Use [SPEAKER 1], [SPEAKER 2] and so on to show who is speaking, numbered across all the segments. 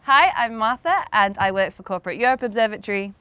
[SPEAKER 1] Hi, I'm Martha and I work for Corporate Europe Observatory.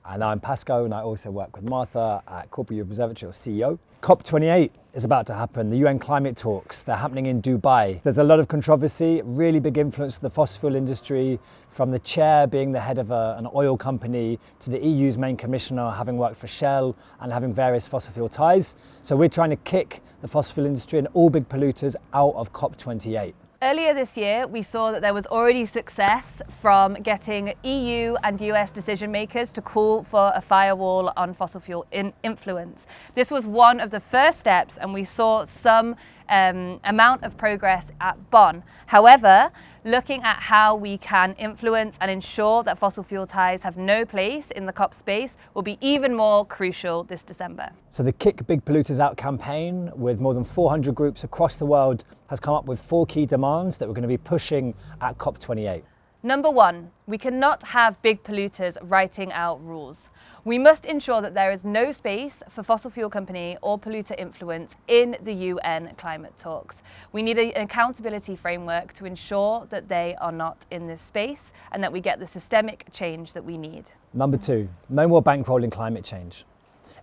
[SPEAKER 2] And I'm Pascoe and I also work with Martha at Corporate Europe Observatory, or CEO. COP28 is about to happen, the UN climate talks. They're happening in Dubai. There's a lot of controversy, really big influence of the fossil fuel industry, from the chair being the head of an oil company to the EU's main commissioner having worked for Shell and having various fossil fuel ties. So we're trying to kick the fossil fuel industry and all big polluters out of COP28.
[SPEAKER 1] Earlier this year, we saw that there was already success from getting EU and US decision makers to call for a firewall on fossil fuel influence. This was one of the first steps, and we saw some amount of progress at Bonn. However, looking at how we can influence and ensure that fossil fuel ties have no place in the COP space will be even more crucial this December.
[SPEAKER 2] So the Kick Bip Polluters Out campaign, with more than 400 groups across the world, has come up with 4 key demands that we're going to be pushing at COP28.
[SPEAKER 1] Number 1, we cannot have big polluters writing out rules. We must ensure that there is no space for fossil fuel company or polluter influence in the UN climate talks. We need an accountability framework to ensure that they are not in this space and that we get the systemic change that we need.
[SPEAKER 2] Number 2, no more bankrolling climate change.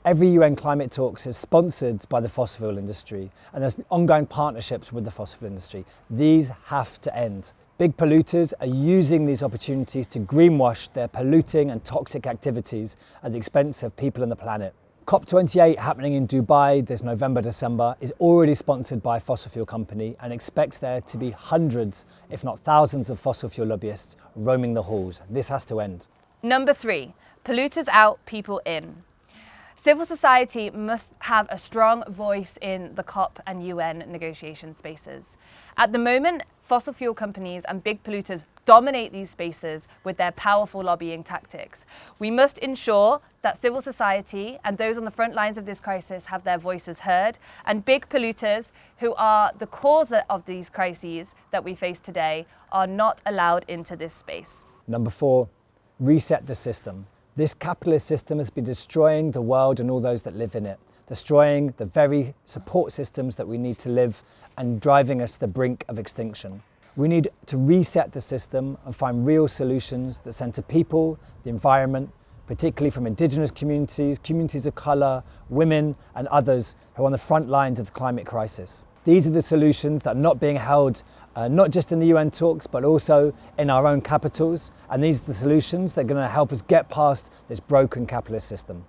[SPEAKER 2] Every UN climate talks is sponsored by the fossil fuel industry, and there's ongoing partnerships with the fossil fuel industry. These have to end. Big polluters are using these opportunities to greenwash their polluting and toxic activities at the expense of people and the planet. COP28 happening in Dubai this November, December is already sponsored by a fossil fuel company and expects there to be hundreds, if not thousands, of fossil fuel lobbyists roaming the halls. This has to end.
[SPEAKER 1] Number 3, polluters out, people in. Civil society must have a strong voice in the COP and UN negotiation spaces. At the moment, fossil fuel companies and big polluters dominate these spaces with their powerful lobbying tactics. We must ensure that civil society and those on the front lines of this crisis have their voices heard, and big polluters, who are the cause of these crises that we face today, are not allowed into this space.
[SPEAKER 2] Number 4, reset the system. This capitalist system has been destroying the world and all those that live in it, destroying the very support systems that we need to live and driving us to the brink of extinction. We need to reset the system and find real solutions that centre people, the environment, particularly from indigenous communities, communities of colour, women and others who are on the front lines of the climate crisis. These are the solutions that are not being held not just in the UN talks, but also in our own capitals. And these are the solutions that are going to help us get past this broken capitalist system.